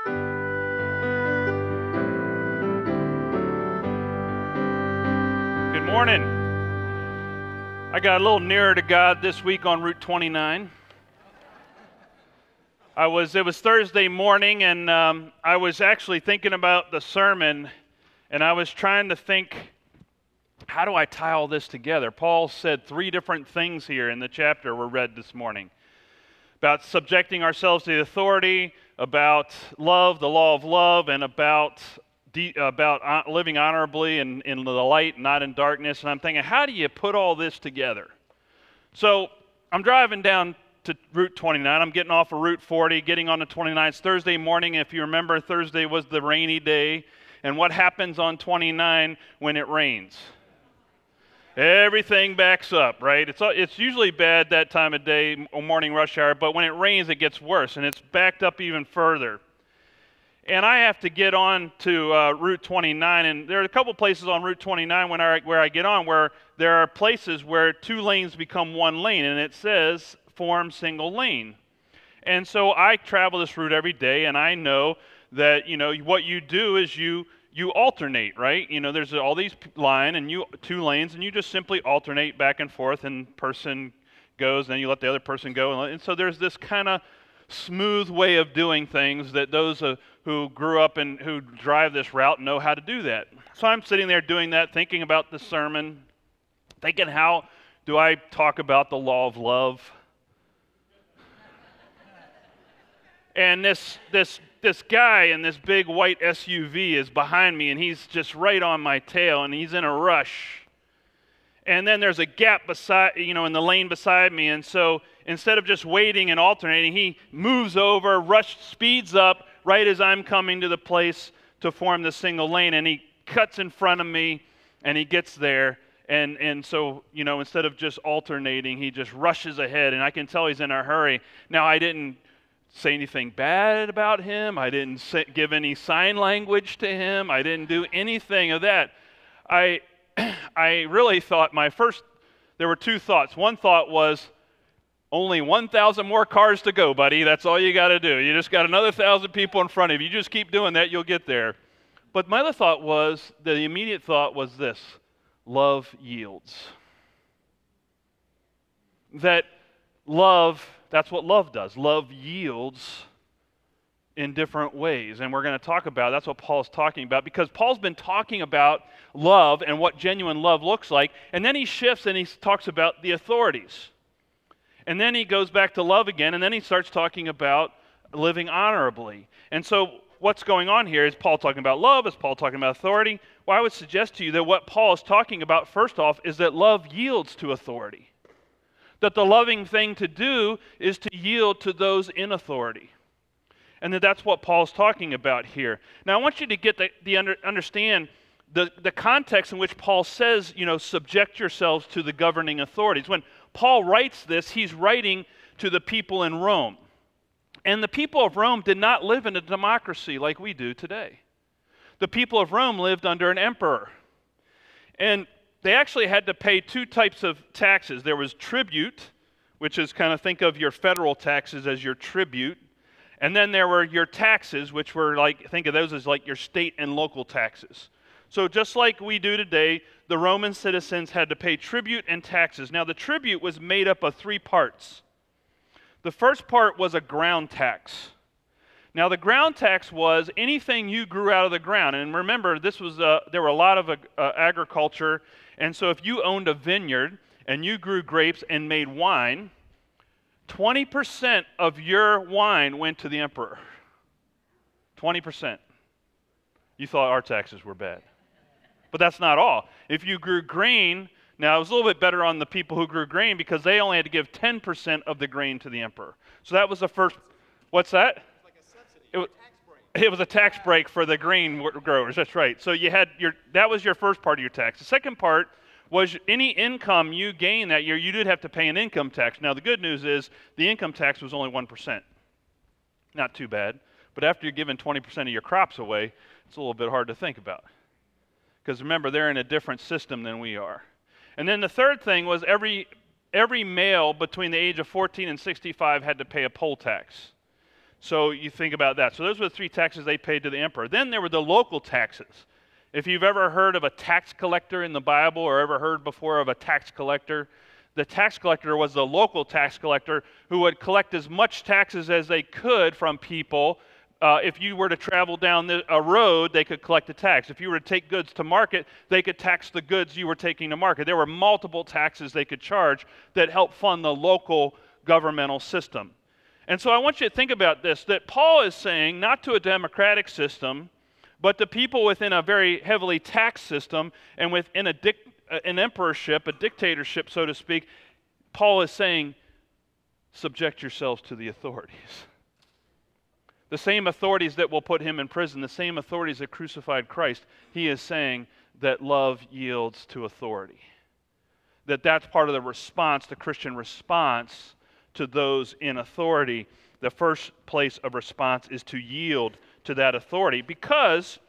Good morning. I got a little nearer to God this week on Route 29. It was Thursday morning, and I was actually thinking about the sermon, and I was trying to think, how do I tie all this together? Paul said 3 different things here in the chapter we read this morning. About subjecting ourselves to the authority, about love, the law of love, and about living honorably in the light, not in darkness. And I'm thinking, how do you put all this together? So I'm driving down to Route 29. I'm getting off of Route 40, getting on the 29th. It's Thursday morning. If you remember, Thursday was the rainy day. And what happens on 29 when it rains? Everything backs up, right? It's usually bad that time of day, morning rush hour, but when it rains, it gets worse, and it's backed up even further. And I have to get on to Route 29, and there are a couple places on Route 29 where I get on where there are places where 2 lanes become 1 lane, and it says form single lane. And so I travel this route every day, and I know that what you do is you alternate, right? There's all these line and 2 lanes, and you just simply alternate back and forth, and person goes, and then you let the other person go, and so there's this kind of smooth way of doing things that those who grew up and who drive this route know how to do that. So I'm sitting there doing that, thinking about the sermon, thinking, how do I talk about the law of love? And this guy in this big white SUV is behind me, and he's just right on my tail, and he's in a rush. And then there's a gap beside, in the lane beside me, and so instead of just waiting and alternating, he moves over, speeds up right as I'm coming to the place to form the single lane, and he cuts in front of me, and he gets there, and so, instead of just alternating, he just rushes ahead, and I can tell he's in a hurry. Now, I didn't say anything bad about him. I didn't give any sign language to him. I didn't do anything of that. I really thought there were 2 thoughts. One thought was, only 1,000 more cars to go, buddy. That's all you got to do. You just got another 1,000 people in front of you. You just keep doing that, you'll get there. But my other thought was, the immediate thought was this: love yields. That love, that's what love does. Love yields in different ways. And we're going to talk about, that's what Paul's talking about, because Paul's been talking about love and what genuine love looks like, and then he shifts and he talks about the authorities. And then he goes back to love again, and then he starts talking about living honorably. And so what's going on here? Is Paul talking about love? Is Paul talking about authority? Well, I would suggest to you that what Paul is talking about, first off, is that love yields to authority. That the loving thing to do is to yield to those in authority. And that's what Paul's talking about here. Now, I want you to get understand the context in which Paul says, subject yourselves to the governing authorities. When Paul writes this, he's writing to the people in Rome. And the people of Rome did not live in a democracy like we do today. The people of Rome lived under an emperor. And they actually had to pay 2 types of taxes. There was tribute, which is think of your federal taxes as your tribute. And then there were your taxes, which were think of those as your state and local taxes. So just like we do today, the Roman citizens had to pay tribute and taxes. Now, the tribute was made up of 3 parts. The first part was a ground tax. Now, the ground tax was anything you grew out of the ground. And remember, there were a lot of agriculture. And so if you owned a vineyard and you grew grapes and made wine, 20% of your wine went to the emperor. 20%. You thought our taxes were bad. But that's not all. If you grew grain, now it was a little bit better on the people who grew grain because they only had to give 10% of the grain to the emperor. So that was the first. What's that? It's like a subsidy. It was a tax break for the grain growers. That's right. So that was your first part of your tax. The second part was any income you gained that year, you did have to pay an income tax. Now the good news is the income tax was only 1%. Not too bad. But after you're giving 20% of your crops away, it's a little bit hard to think about. Because remember, they're in a different system than we are. And then the third thing was every male between the age of 14 and 65 had to pay a poll tax. So you think about that. So those were the 3 taxes they paid to the emperor. Then there were the local taxes. If you've ever heard of a tax collector in the Bible or ever heard before of a tax collector, the tax collector was the local tax collector who would collect as much taxes as they could from people. If you were to travel down a road, they could collect a tax. If you were to take goods to market, they could tax the goods you were taking to market. There were multiple taxes they could charge that helped fund the local governmental system. And so I want you to think about this, that Paul is saying not to a democratic system, but to people within a very heavily taxed system and within an emperorship, a dictatorship, so to speak. Paul is saying, subject yourselves to the authorities. The same authorities that will put him in prison, the same authorities that crucified Christ, he is saying that love yields to authority. That's part of the response, the Christian response to those in authority. The first place of response is to yield to that authority, because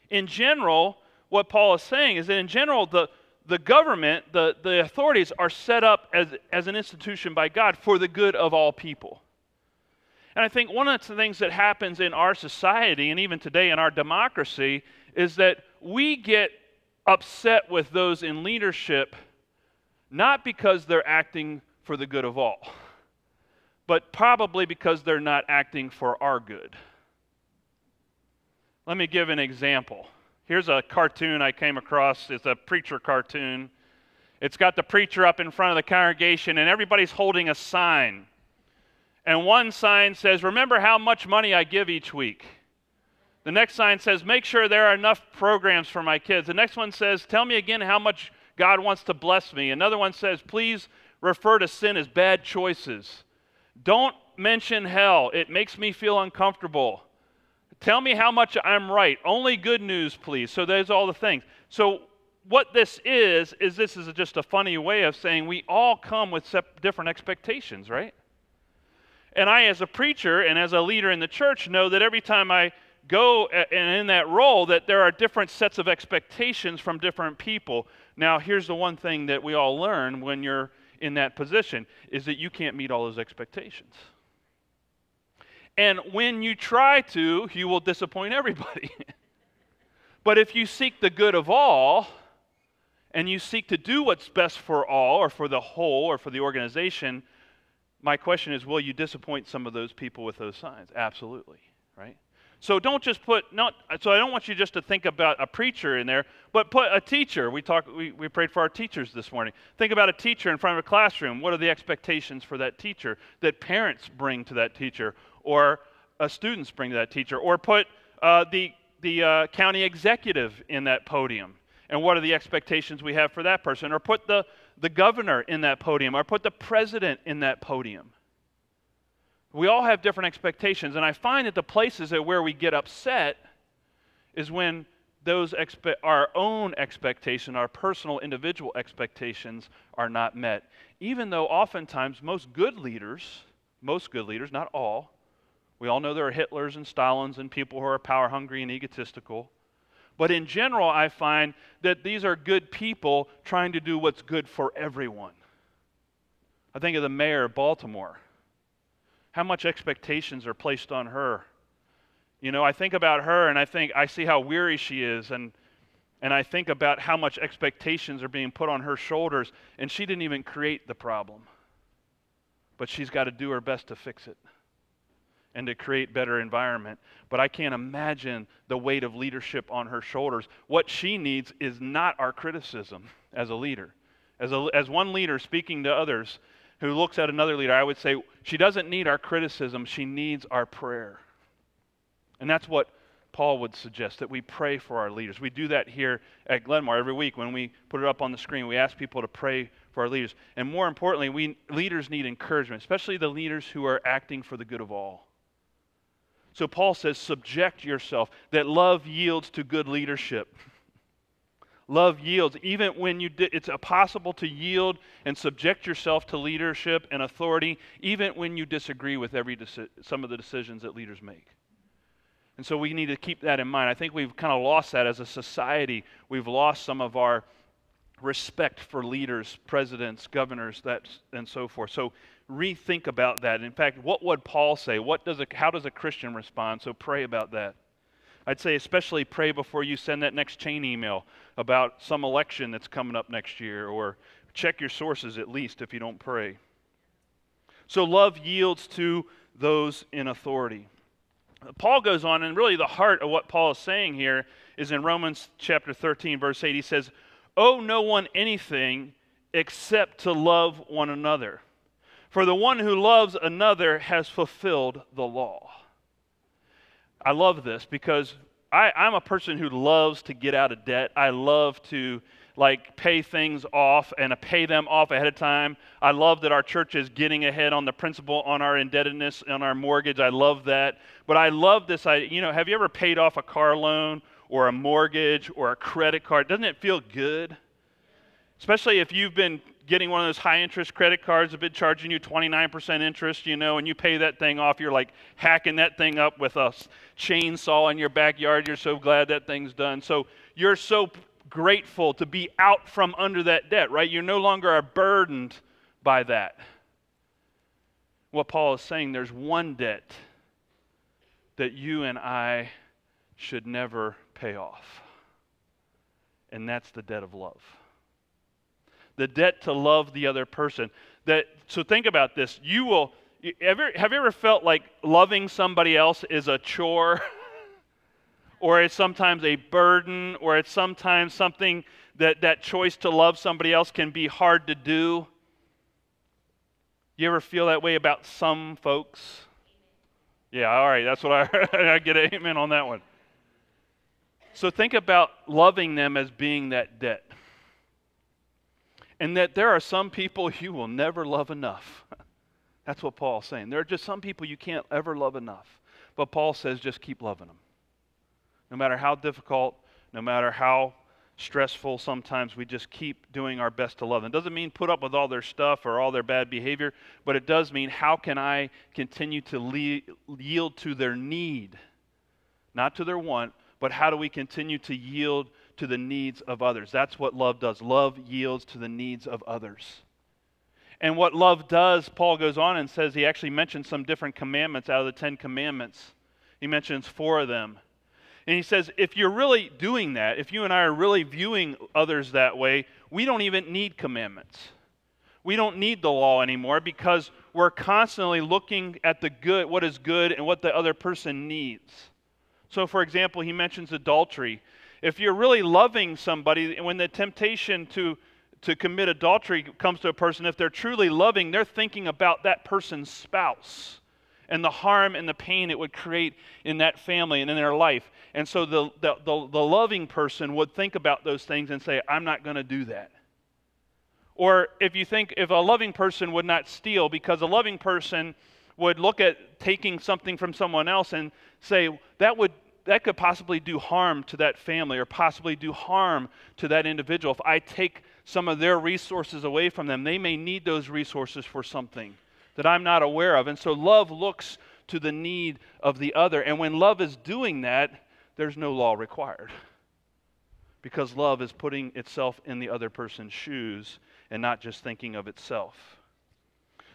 in general, what Paul is saying is that in general, the government, the authorities are set up as an institution by God for the good of all people. And I think one of the things that happens in our society, and even today in our democracy, is that we get upset with those in leadership not because they're acting for the good of all, but probably because they're not acting for our good. Let me give an example. Here's a cartoon I came across. It's a preacher cartoon. It's got the preacher up in front of the congregation, and everybody's holding a sign. And one sign says, "Remember how much money I give each week." The next sign says, "Make sure there are enough programs for my kids." The next one says, "Tell me again how much God wants to bless me." Another one says, "Please refer to sin as bad choices. Don't mention hell. It makes me feel uncomfortable. Tell me how much I'm right. Only good news, please." So there's all the things. So what this is this is just a funny way of saying we all come with different expectations, right? And I, as a preacher and as a leader in the church, know that every time I go and in that role, that there are different sets of expectations from different people. Now, here's the one thing that we all learn when you're in that position, is that you can't meet all those expectations. And when you try to, you will disappoint everybody. But if you seek the good of all, and you seek to do what's best for all, or for the whole, or for the organization, my question is, will you disappoint some of those people with those signs? Absolutely, right? So don't just so I don't want you just to think about a preacher in there, but put a teacher. We prayed for our teachers this morning. Think about a teacher in front of a classroom. What are the expectations for that teacher that parents bring to that teacher, or students bring to that teacher? Or put the county executive in that podium, and what are the expectations we have for that person? Or put the governor in that podium, or put the president in that podium. We all have different expectations, and I find that the places where we get upset is when our own expectation, our personal individual expectations are not met. Even though oftentimes most good leaders, not all, we all know there are Hitlers and Stalins and people who are power hungry and egotistical. But in general, I find that these are good people trying to do what's good for everyone. I think of the mayor of Baltimore. How much expectations are placed on her? You know, I think about her and I see how weary she is, and I think about how much expectations are being put on her shoulders, and she didn't even create the problem. But she's got to do her best to fix it and to create better environment. But I can't imagine the weight of leadership on her shoulders. What she needs is not our criticism as a leader. As one leader speaking to others who looks at another leader, I would say she doesn't need our criticism, she needs our prayer. And that's what Paul would suggest, that we pray for our leaders. We do that here at Glenmar every week when we put it up on the screen. We ask people to pray for our leaders. And more importantly, leaders need encouragement, especially the leaders who are acting for the good of all. So Paul says, subject yourself, that love yields to good leadership. Love yields, even when it's possible to yield and subject yourself to leadership and authority, even when you disagree with some of the decisions that leaders make. And so we need to keep that in mind. I think we've kind of lost that as a society. We've lost some of our respect for leaders, presidents, governors, and so forth. So rethink about that. In fact, what would Paul say? How does a Christian respond? So pray about that. I'd say especially pray before you send that next chain email about some election that's coming up next year, or check your sources at least if you don't pray. So love yields to those in authority. Paul goes on, and really the heart of what Paul is saying here is in Romans chapter 13, verse 8. He says, "Owe no one anything except to love one another. For the one who loves another has fulfilled the law." I love this because I'm a person who loves to get out of debt. I love to pay things off and pay them off ahead of time. I love that our church is getting ahead on the principal on our indebtedness, on our mortgage. I love that. But I love this. Have you ever paid off a car loan or a mortgage or a credit card? Doesn't it feel good? Especially if you've been getting one of those high-interest credit cards that have been charging you 29% interest, and you pay that thing off. You're like hacking that thing up with a chainsaw in your backyard. You're so glad that thing's done. So you're so grateful to be out from under that debt, right? You no longer are burdened by that. What Paul is saying, there's one debt that you and I should never pay off, and that's the debt of love. The debt to love the other person. So think about this. Have you ever felt like loving somebody else is a chore? Or it's sometimes a burden, or it's sometimes something that choice to love somebody else can be hard to do? You ever feel that way about some folks? Yeah, all right, that's what I heard. I get an amen on that one. So think about loving them as being that debt. And that there are some people you will never love enough. That's what Paul's saying. There are just some people you can't ever love enough. But Paul says just keep loving them. No matter how difficult, no matter how stressful, sometimes we just keep doing our best to love them. It doesn't mean put up with all their stuff or all their bad behavior, but it does mean how can I continue to yield to their need, not to their want, but how do we continue to yield to the needs of others? That's what love does. Love yields to the needs of others. And what love does, Paul goes on and says, he actually mentions some different commandments out of the 10 commandments. He mentions 4 of them. And he says, if you're really doing that, if you and I are really viewing others that way, we don't even need commandments. We don't need the law anymore because we're constantly looking at the good, what is good, and what the other person needs. So, for example, he mentions adultery. If you're really loving somebody, when the temptation to commit adultery comes to a person, if they're truly loving, they're thinking about that person's spouse and the harm and the pain it would create in that family and in their life. And so the loving person would think about those things and say, I'm not going to do that. Or if a loving person would not steal, because a loving person would look at taking something from someone else and say, that could possibly do harm to that family or possibly do harm to that individual. If I take some of their resources away from them, they may need those resources for something that I'm not aware of. And so love looks to the need of the other. And when love is doing that, there's no law required. Because love is putting itself in the other person's shoes and not just thinking of itself.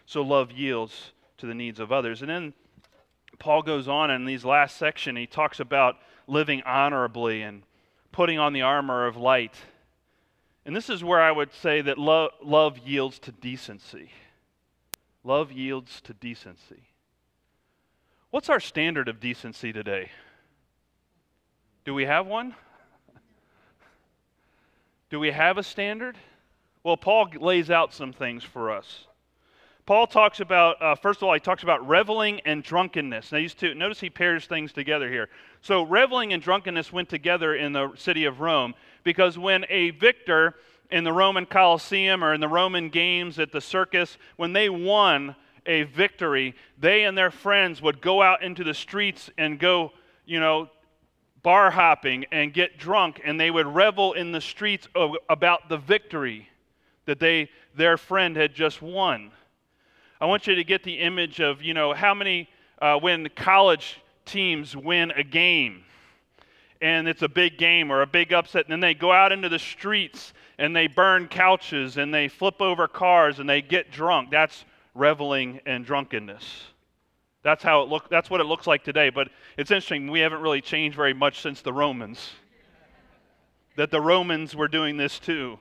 So love yields to the needs of others. And then Paul goes on in these last section, he talks about living honorably and putting on the armor of light. And this is where I would say that love yields to decency. Love yields to decency. What's our standard of decency today? Do we have one? Do we have a standard? Well, Paul lays out some things for us. Paul talks about, first of all, he talks about reveling and drunkenness. Now, notice he pairs things together here. So reveling and drunkenness went together in the city of Rome because when a victor in the Roman Colosseum or in the Roman games at the circus, when they won a victory, they and their friends would go out into the streets and go, bar hopping and get drunk, and they would revel in the streets about the victory that their friend had just won. I want you to get the image of, how many, when college teams win a game, and it's a big game or a big upset, and then they go out into the streets, and they burn couches, and they flip over cars, and they get drunk. That's reveling and drunkenness. That's what it looks like today. But it's interesting, we haven't really changed very much since the Romans. That the Romans were doing this too.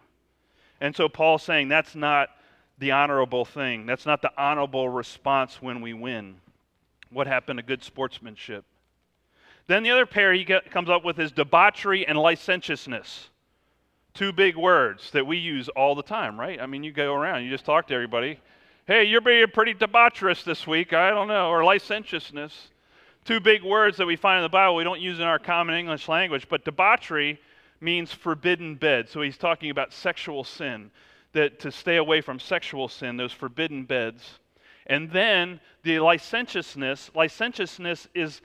And so Paul's saying that's not the honorable thing. That's not the honorable response when we win. What happened to good sportsmanship? Then the other pair he comes up with is debauchery and licentiousness. Two big words that we use all the time, right? I mean, you go around, you just talk to everybody. Hey, you're being pretty debaucherous this week, I don't know, or licentiousness. Two big words that we find in the Bible we don't use in our common English language, but debauchery means forbidden bed. So he's talking about sexual sin, that to stay away from sexual sin, those forbidden beds. And then the licentiousness is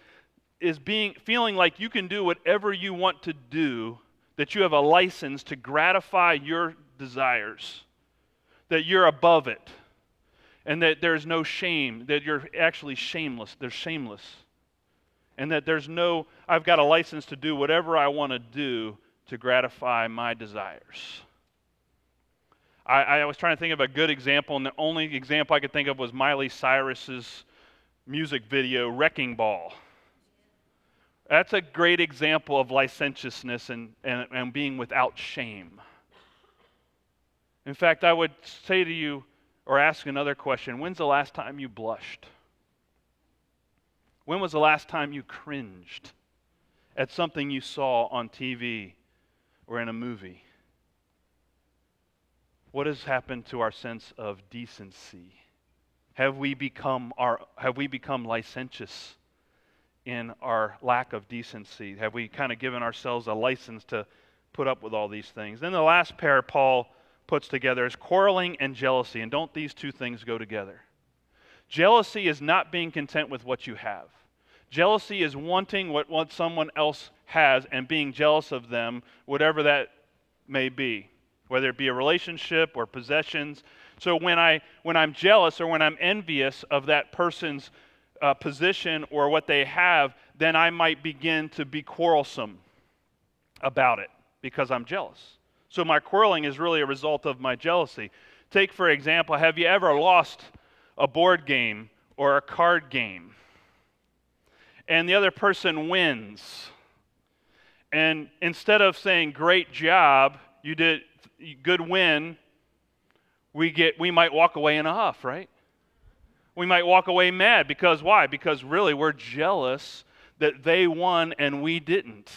feeling like you can do whatever you want to do, that you have a license to gratify your desires, that you're above it, and that there's no shame, that you're actually shameless. They're shameless. And that I've got a license to do whatever I want to do to gratify my desires. I was trying to think of a good example, and the only example I could think of was Miley Cyrus's music video, Wrecking Ball. That's a great example of licentiousness and being without shame. In fact, I would say to you, or ask another question, when's the last time you blushed? When was the last time you cringed at something you saw on TV or in a movie? What has happened to our sense of decency? Have we become licentious in our lack of decency? Have we kind of given ourselves a license to put up with all these things? Then the last pair Paul puts together is quarreling and jealousy. And don't these two things go together? Jealousy is not being content with what you have. Jealousy is wanting what someone else has and being jealous of them, whatever that may be, whether it be a relationship or possessions. So when I'm jealous or when I'm envious of that person's position or what they have, then I might begin to be quarrelsome about it because I'm jealous. So my quarreling is really a result of my jealousy. Take, for example, have you ever lost a board game or a card game and the other person wins? And instead of saying, great job, you did, good win, we might walk away in a huff, right? We might walk away mad because why? Because really we're jealous that they won and we didn't.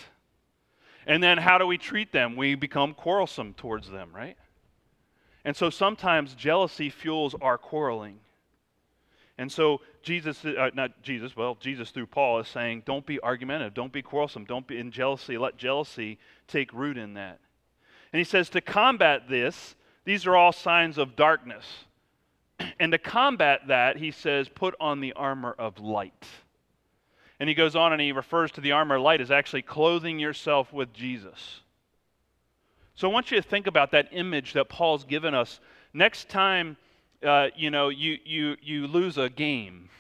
And then how do we treat them? We become quarrelsome towards them, right? And so sometimes jealousy fuels our quarreling. And so Jesus through Paul is saying, don't be argumentative, don't be quarrelsome, don't be in jealousy, let jealousy take root in that. And he says to combat this, these are all signs of darkness. And to combat that, he says, put on the armor of light. And he goes on and he refers to the armor of light as actually clothing yourself with Jesus. So I want you to think about that image that Paul's given us. Next time, you lose a game,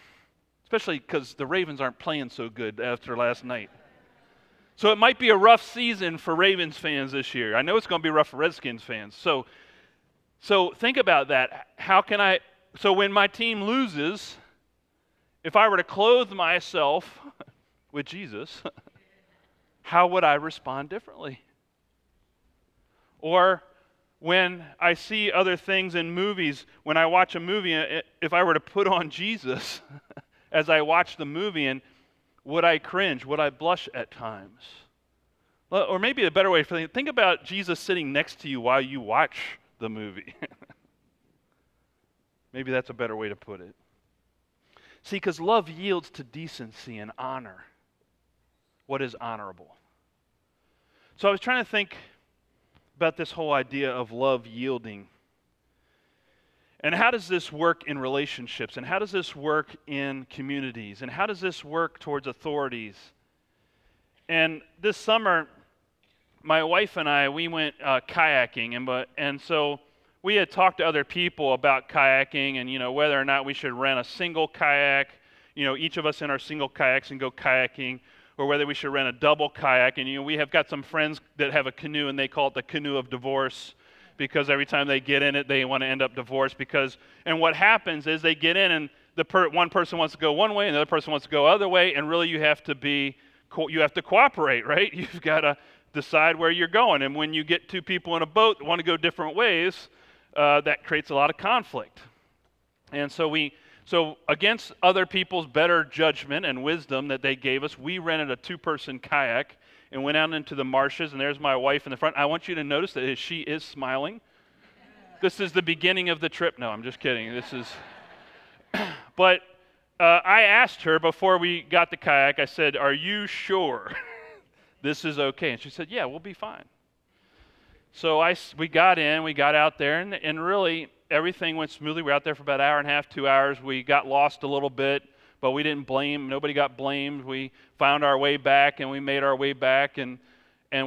especially because the Ravens aren't playing so good after last night. So it might be a rough season for Ravens fans this year. I know it's going to be rough for Redskins fans. So think about that. So when my team loses, if I were to clothe myself with Jesus, how would I respond differently? Or when I see other things in movies, when I watch a movie, if I were to put on Jesus as I watch the movie, and would I cringe? Would I blush at times? Or maybe a better way to think about Jesus sitting next to you while you watch the movie. Maybe that's a better way to put it. See, because love yields to decency and honor what is honorable. So I was trying to think about this whole idea of love yielding. And how does this work in relationships? And how does this work in communities? And how does this work towards authorities? And this summer, my wife and I, we went kayaking. And so we had talked to other people about kayaking and, whether or not we should rent a single kayak, each of us in our single kayaks and go kayaking, or whether we should rent a double kayak. And, we have got some friends that have a canoe, and they call it the canoe of divorce, because every time they get in it, they want to end up divorced and what happens is they get in and one person wants to go one way and the other person wants to go other way, and really you have to cooperate, right? You've got to decide where you're going, and when you get two people in a boat that want to go different ways, that creates a lot of conflict. And so against other people's better judgment and wisdom that they gave us, we rented a 2-person kayak and went out into the marshes, and there's my wife in the front. I want you to notice that she is smiling. This is the beginning of the trip. No, I'm just kidding. But I asked her before we got the kayak, I said, "Are you sure this is okay?" And she said, "Yeah, we'll be fine." So we got out there, and really everything went smoothly. We were out there for about an hour and a half, 2 hours. We got lost a little bit, but we didn't blame. Nobody got blamed. We found our way back, and we made our way back, and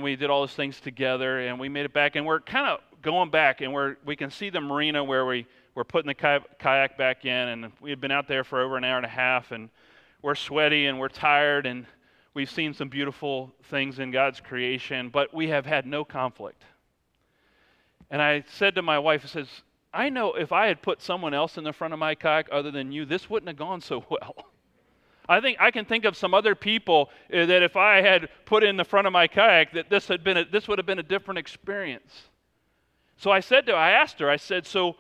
we did all those things together, and we made it back. And we're kind of going back, and we can see the marina where we're putting the kayak back in, and we had been out there for over an hour and a half, and we're sweaty, and we're tired, and we've seen some beautiful things in God's creation, but we have had no conflict. And I said to my wife, I says, "I know if I had put someone else in the front of my kayak other than you, this wouldn't have gone so well." I think I can think of some other people that if I had put in the front of my kayak, that this would have been a different experience. So I asked her, I said, so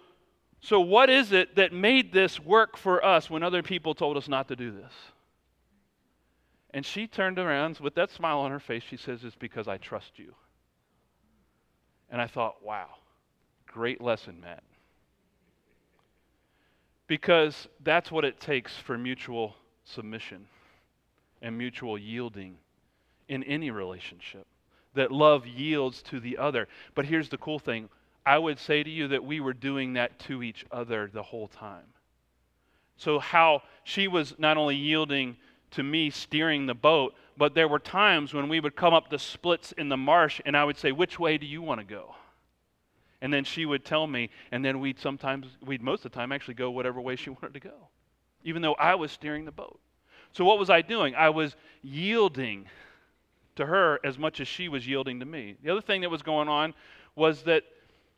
what is it that made this work for us when other people told us not to do this? And she turned around with that smile on her face. She says, "It's because I trust you." And I thought, wow, great lesson, Matt. Because that's what it takes for mutual submission and mutual yielding in any relationship, that love yields to the other. But here's the cool thing. I would say to you that we were doing that to each other the whole time. So how she was not only yielding to me steering the boat, but there were times when we would come up the splits in the marsh and I would say, "Which way do you want to go?" And then she would tell me, and then we'd most of the time actually go whatever way she wanted to go, even though I was steering the boat. So what was I doing? I was yielding to her as much as she was yielding to me. The other thing that was going on was that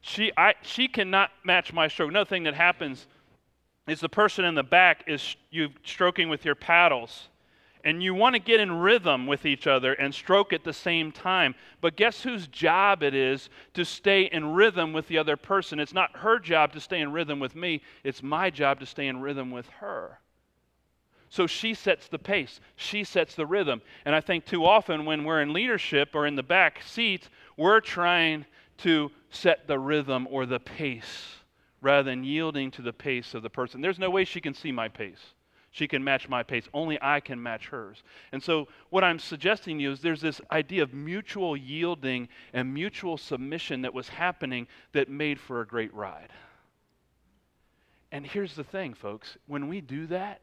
she cannot match my stroke. Another thing that happens is the person in the back is you stroking with your paddles, and you want to get in rhythm with each other and stroke at the same time. But guess whose job it is to stay in rhythm with the other person? It's not her job to stay in rhythm with me. It's my job to stay in rhythm with her. So she sets the pace. She sets the rhythm. And I think too often when we're in leadership or in the back seat, we're trying to set the rhythm or the pace rather than yielding to the pace of the person. There's no way she can see my pace. She can match my pace. Only I can match hers. And so what I'm suggesting to you is there's this idea of mutual yielding and mutual submission that was happening that made for a great ride. And here's the thing, folks. When we do that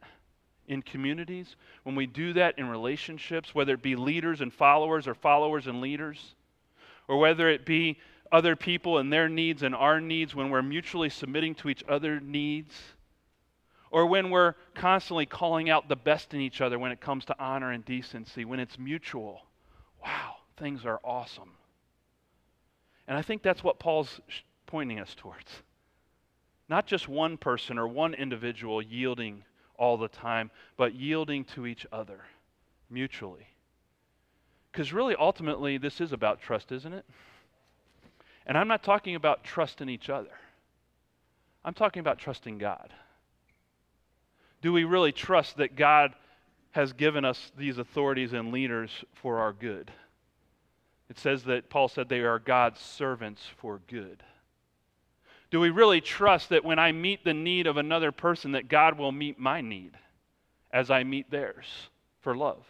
in communities, when we do that in relationships, whether it be leaders and followers or followers and leaders, or whether it be other people and their needs and our needs, when we're mutually submitting to each other's needs, or when we're constantly calling out the best in each other when it comes to honor and decency, when it's mutual, wow, things are awesome. And I think that's what Paul's pointing us towards. Not just one person or one individual yielding all the time, but yielding to each other mutually. Because really, ultimately, this is about trust, isn't it? And I'm not talking about trust in each other. I'm talking about trusting God. Do we really trust that God has given us these authorities and leaders for our good? It says that Paul said they are God's servants for good. Do we really trust that when I meet the need of another person that God will meet my need as I meet theirs for love?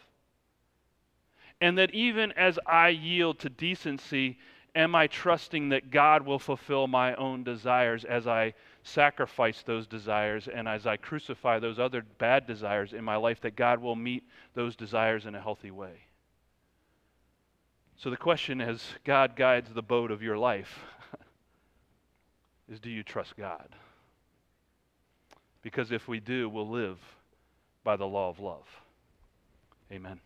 And that even as I yield to decency, am I trusting that God will fulfill my own desires as I sacrifice those desires and as I crucify those other bad desires in my life, that God will meet those desires in a healthy way? So the question, as God guides the boat of your life, is, do you trust God? Because if we do, we'll live by the law of love. Amen.